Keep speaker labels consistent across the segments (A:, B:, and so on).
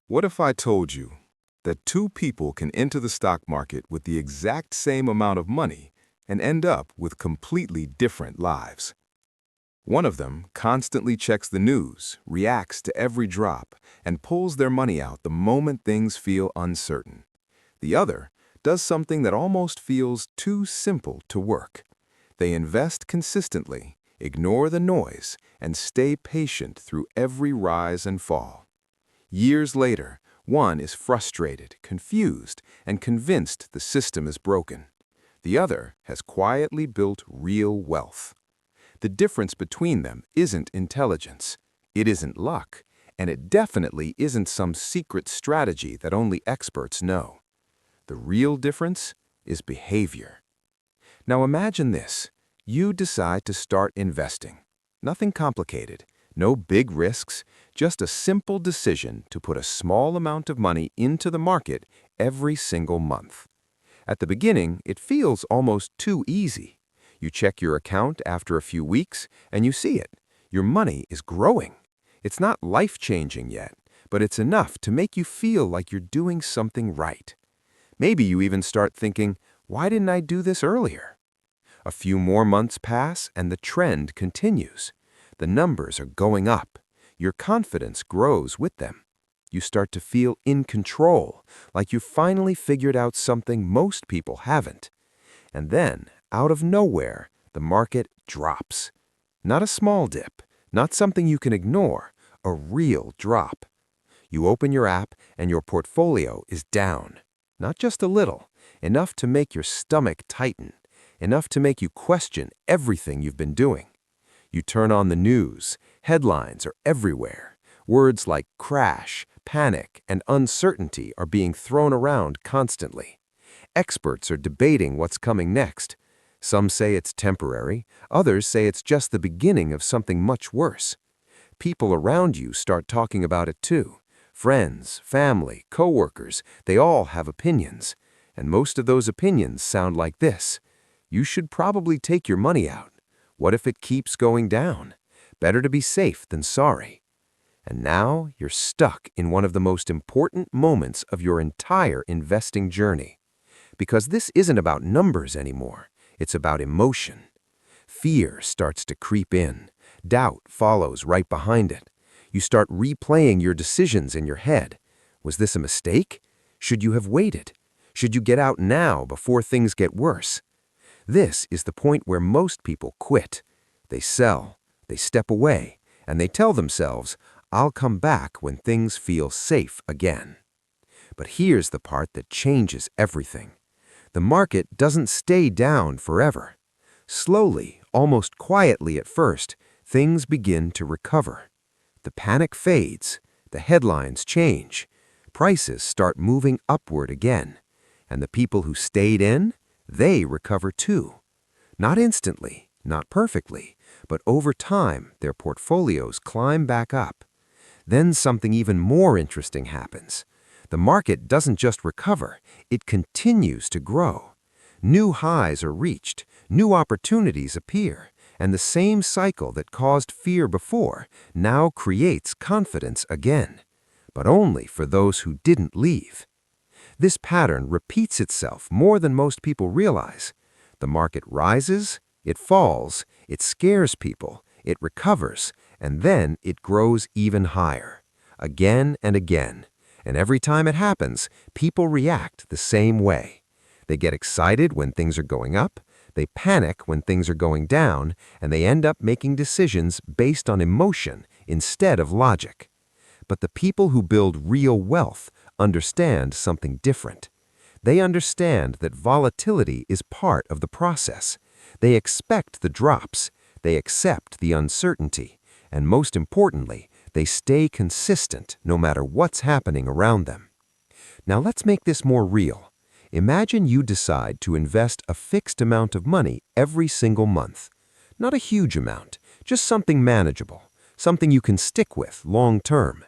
A: What if I told you that two people can enter the stock market with the exact same amount of money and end up with completely different lives? One of them constantly checks the news, reacts to every drop, and pulls their money out the moment things feel uncertain. The other does something that almost feels too simple to work. They invest consistently, ignore the noise, and stay patient through every rise and fall. Years later, one is frustrated, confused, and convinced the system is broken. The other has quietly built real wealth. The difference between them isn't intelligence, it isn't luck, and it definitely isn't some secret strategy that only experts know. The real difference is behavior. Now imagine this. You decide to start investing. Nothing complicated, no big risks, just a simple decision to put a small amount of money into the market every single month. At the beginning, it feels almost too easy. You check your account after a few weeks and you see it. Your money is growing. It's not life-changing yet, but it's enough to make you feel like you're doing something right. Maybe you even start thinking, why didn't I do this earlier? A few more months pass and the trend continues. The numbers are going up. Your confidence grows with them. You start to feel in control, like you finally figured out something most people haven't. And then, out of nowhere, the market drops. Not a small dip, not something you can ignore, a real drop. You open your app and your portfolio is down. Not just a little, enough to make your stomach tighten, enough to make you question everything you've been doing. You turn on the news, headlines are everywhere. Words like crash, panic, and uncertainty are being thrown around constantly. Experts are debating what's coming next. Some say it's temporary, others say it's just the beginning of something much worse. People around you start talking about it too. Friends, family, coworkers, they all have opinions. And most of those opinions sound like this. You should probably take your money out. What if it keeps going down? Better to be safe than sorry. And now you're stuck in one of the most important moments of your entire investing journey. Because this isn't about numbers anymore. It's about emotion. Fear starts to creep in. Doubt follows right behind it. You start replaying your decisions in your head. Was this a mistake? Should you have waited? Should you get out now before things get worse? This is the point where most people quit. They sell, they step away, and they tell themselves, I'll come back when things feel safe again. But here's the part that changes everything. The market doesn't stay down forever. Slowly, almost quietly at first, things begin to recover. The panic fades, the headlines change, prices start moving upward again, and the people who stayed in, they recover too. Not instantly, not perfectly, but over time their portfolios climb back up. Then something even more interesting happens. The market doesn't just recover, it continues to grow. New highs are reached, new opportunities appear, and the same cycle that caused fear before now creates confidence again, but only for those who didn't leave. This pattern repeats itself more than most people realize. The market rises, it falls, it scares people, it recovers, and then it grows even higher, again and again. And every time it happens, people react the same way. They get excited when things are going up, they panic when things are going down, and they end up making decisions based on emotion instead of logic. But the people who build real wealth understand something different. They understand that volatility is part of the process. They expect the drops, they accept the uncertainty, and most importantly, they stay consistent no matter what's happening around them. Now let's make this more real. Imagine you decide to invest a fixed amount of money every single month. Not a huge amount, just something manageable, something you can stick with long term.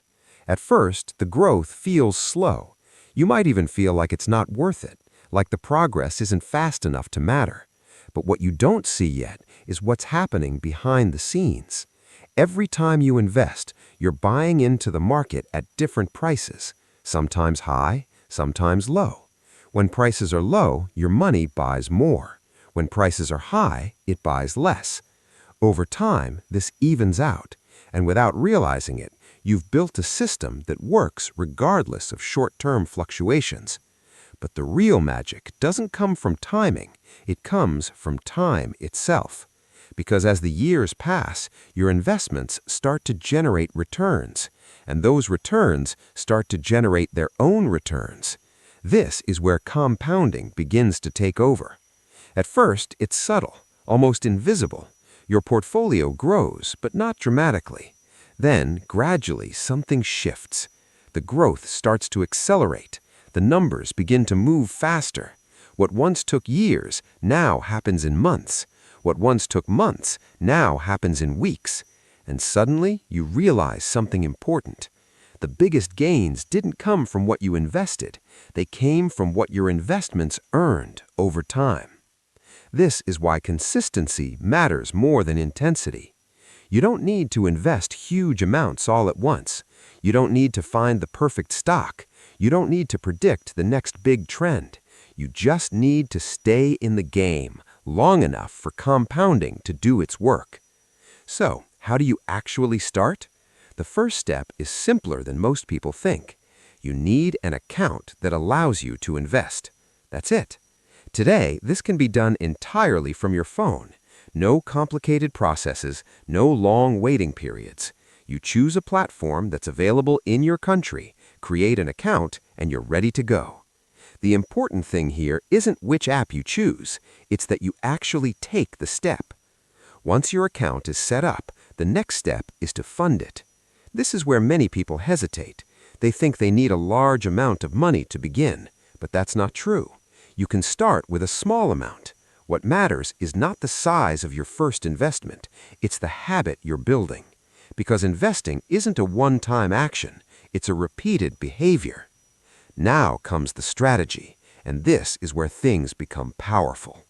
A: At first, the growth feels slow. You might even feel like it's not worth it, like the progress isn't fast enough to matter. But what you don't see yet is what's happening behind the scenes. Every time you invest, you're buying into the market at different prices.
B: sometimes high, sometimes low. When prices are low, your money buys more. When prices are high, it buys less. Over time, this evens out, and without realizing it, you've built a system that works regardless of short-term fluctuations. But the real magic doesn't come from timing, it comes from time itself. Because as the years pass, your investments start to generate returns, and those returns start to generate their own returns. This is where compounding begins to take over. At first, it's subtle, almost invisible. Your portfolio grows, but not dramatically. Then, gradually, something shifts. The growth starts to accelerate. The numbers begin to move faster. What once took years now happens in months. What once took months now happens in weeks. And suddenly, you realize something important. The biggest gains didn't come from what you invested. They came from what your investments earned over time. This is why consistency matters more than intensity. You don't need to invest huge amounts all at once. You don't need to find the perfect stock. You don't need to predict the next big trend. You just need to stay in the game long enough for compounding to do its work. So, how do you actually start? The first step is simpler than most people think. You need an account that allows you to invest. That's it. Today, this can be done entirely from your phone. No complicated processes, no long waiting periods. You choose a platform that's available in your country, create an account, and you're ready to go. The important thing here isn't which app you choose, it's that you actually take the step. Once your account is set up, the next step is to fund it. This is where many people hesitate. They think they need a large amount of money to begin, but that's not true. You can start with a small amount. What matters is not the size of your first investment, it's the habit you're building. Because investing isn't a one-time action, it's a repeated behavior. Now comes the strategy, and this is where things become powerful.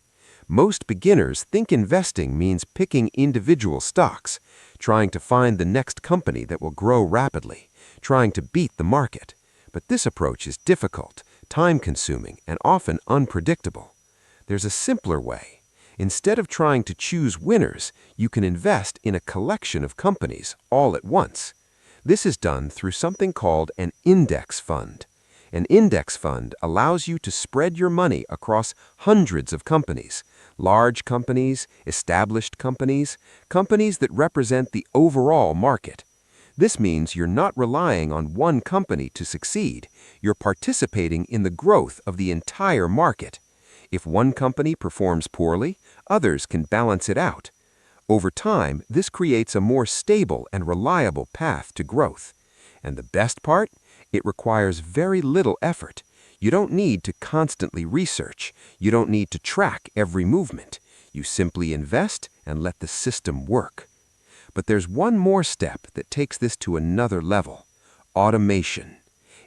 B: Most beginners think investing means picking individual stocks, trying to find the next company that will grow rapidly, trying to beat the market. But this approach is difficult, time-consuming, and often unpredictable. There's a simpler way. Instead of trying to choose winners, you can invest in a collection of companies all at once. This is done through something called an index fund. An index fund allows you to spread your money across hundreds of companies, large companies, established companies, companies that represent the overall market. This means you're not relying on one company to succeed. You're participating in the growth of the entire market. If one company performs poorly, others can balance it out. Over time, this creates a more stable and reliable path to growth. And the best part? It requires very little effort. You don't need to constantly research. You don't need to track every movement. You simply invest and let the system work. But there's one more step that takes this to another level: automation.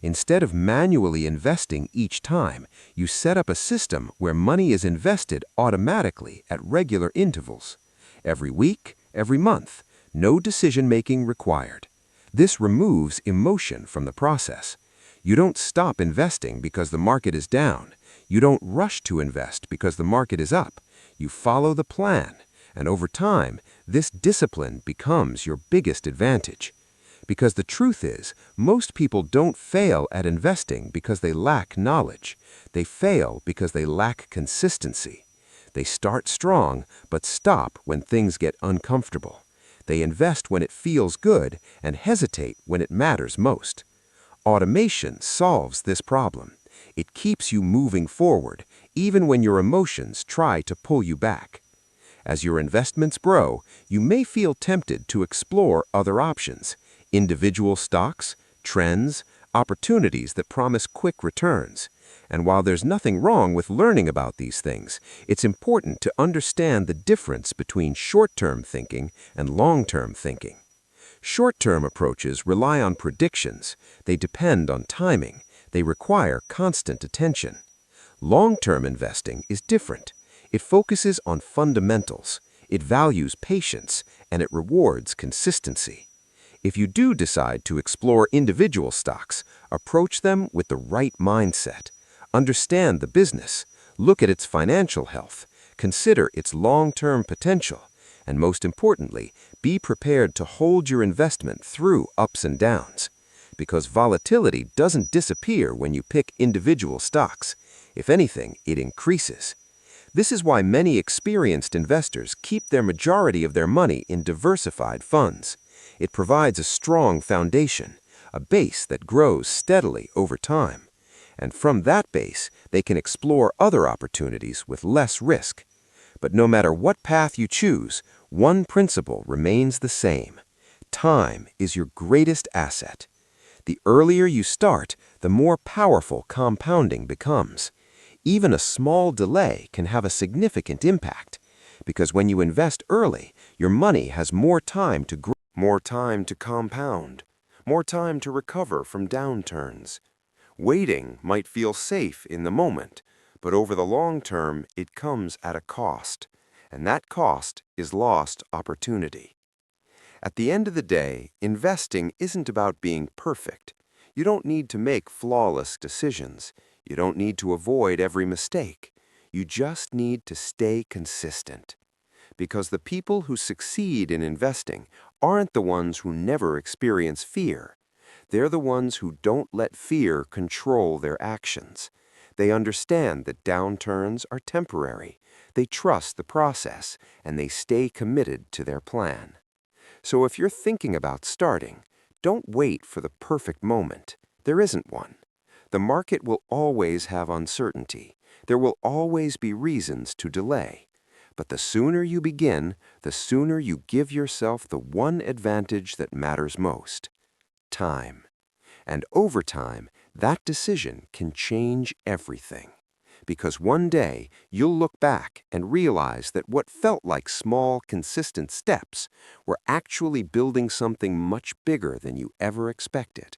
B: Instead of manually investing each time, you set up a system where money is invested automatically at regular intervals. Every week, every month, no decision-making required. This removes emotion from the process. You don't stop investing because the market is down. You don't rush to invest because the market is up. You follow the plan, and over time, this discipline becomes your biggest advantage. Because the truth is, most people don't fail at investing because they lack knowledge. They fail because they lack consistency. They start strong, but stop when things get uncomfortable. They invest when it feels good and hesitate when it matters most. Automation solves this problem. It keeps you moving forward, even when your emotions try to pull you back. As your investments grow, you may feel tempted to explore other options: individual stocks, trends, opportunities that promise quick returns. And while there's nothing wrong with learning about these things, it's important to understand the difference between short-term thinking and long-term thinking. Short-term approaches rely on predictions. They depend on timing. They require constant attention. Long-term investing is different. It focuses on fundamentals. It values patience, and it rewards consistency. If you do decide to explore individual stocks, approach them with the right mindset. Understand the business, look at its financial health, consider its long-term potential, and most importantly, be prepared to hold your investment through ups and downs. Because volatility doesn't disappear when you pick individual stocks. If anything, it increases. This is why many experienced investors keep their majority of their money in diversified funds. It provides a strong foundation, a base that grows steadily over time. And from that base, they can explore other opportunities with less risk. But no matter what path you choose, one principle remains the same. Time is your greatest asset. The earlier you start, the more powerful compounding becomes. Even a small delay can have a significant impact, because when you invest early, your money has more time to grow, more time to compound, more time to recover from downturns. Waiting might feel safe in the moment, but over the long term, it comes at a cost, and that cost is lost opportunity. At the end of the day, investing isn't about being perfect. You don't need to make flawless decisions. You don't need to avoid every mistake. You just need to stay consistent. Because the people who succeed in investing aren't the ones who never experience fear. They're the ones who don't let fear control their actions. They understand that downturns are temporary. They trust the process, and they stay committed to their plan. So if you're thinking about starting, don't wait for the perfect moment. There isn't one. The market will always have uncertainty. There will always be reasons to delay. But the sooner you begin, the sooner you give yourself the one advantage that matters most: time. And over time, that decision can change everything. Because one day, you'll look back and realize that what felt like small, consistent steps were actually building something much bigger than you ever expected.